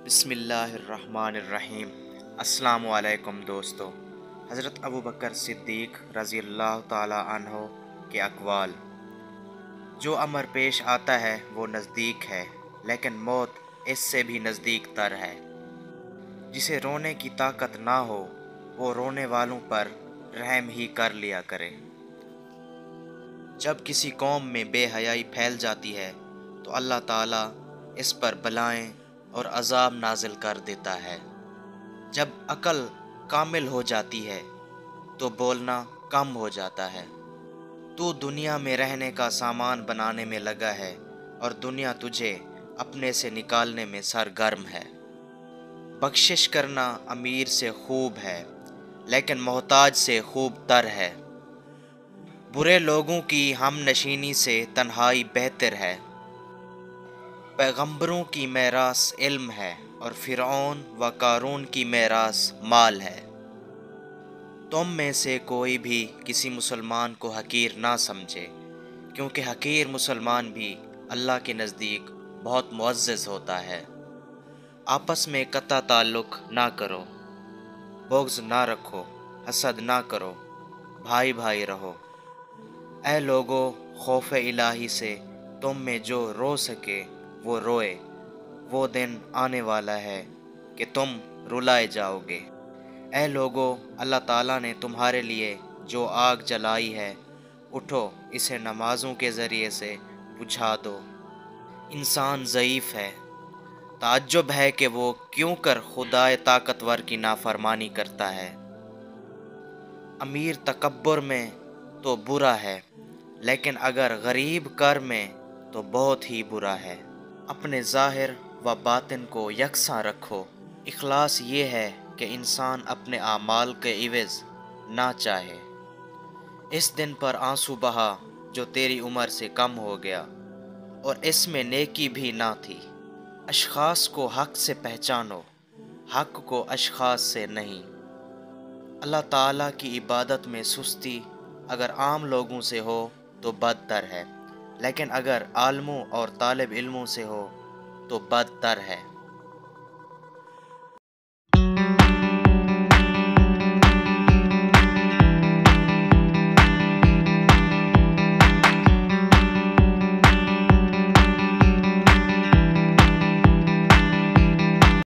بسم اللہ الرحمن الرحیم۔ السلام علیکم دوستو۔ حضرت ابو بکر صدیق رضی اللہ تعالی عنہ کے اقوال: جو امر پیش آتا ہے وہ نزدیک ہے، لیکن موت اس سے بھی نزدیک تر ہے۔ جسے رونے کی طاقت نہ ہو وہ رونے والوں پر رحم ہی کر لیا کرے۔ جب کسی قوم میں بے حیائی پھیل جاتی ہے تو اللہ تعالیٰ اس پر بلائیں اور عذاب نازل کر دیتا ہے۔ جب عقل کامل ہو جاتی ہے تو بولنا کم ہو جاتا ہے۔ تو دنیا میں رہنے کا سامان بنانے میں لگا ہے اور دنیا تجھے اپنے سے نکالنے میں سرگرم ہے۔ بخشش کرنا امیر سے خوب ہے، لیکن محتاج سے خوب تر ہے۔ برے لوگوں کی ہم نشینی سے تنہائی بہتر ہے۔ پیغمبروں کی میراث علم ہے اور فرعون و قارون کی میراث مال ہے۔ تم میں سے کوئی بھی کسی مسلمان کو حقیر نہ سمجھے، کیونکہ حقیر مسلمان بھی اللہ کے نزدیک بہت معزز ہوتا ہے۔ آپس میں قطع تعلق نہ کرو، بغض نہ رکھو، حسد نہ کرو، بھائی بھائی رہو۔ اے لوگو، خوف الہی سے تم میں جو رو سکے وہ روئے۔ وہ دن آنے والا ہے کہ تم رلائے جاؤ گے۔ اے لوگو، اللہ تعالیٰ نے تمہارے لیے جو آگ جلائی ہے، اٹھو اسے نمازوں کے ذریعے سے بجھا دو۔ انسان ضعیف ہے، تعجب ہے کہ وہ کیوں کر خدائے طاقتور کی نافرمانی کرتا ہے۔ امیر تکبر میں تو برا ہے، لیکن اگر غریب کر میں تو بہت ہی برا ہے۔ اپنے ظاہر و باطن کو یکساں رکھو۔ اخلاص یہ ہے کہ انسان اپنے اعمال کے عوض نہ چاہے۔ اس دن پر آنسو بہا جو تیری عمر سے کم ہو گیا اور اس میں نیکی بھی نہ تھی۔ اشخاص کو حق سے پہچانو، حق کو اشخاص سے نہیں۔ اللہ تعالیٰ کی عبادت میں سستی اگر عام لوگوں سے ہو تو بدتر ہے، لیکن اگر عالموں اور طالب علموں سے ہو تو بدتر ہے۔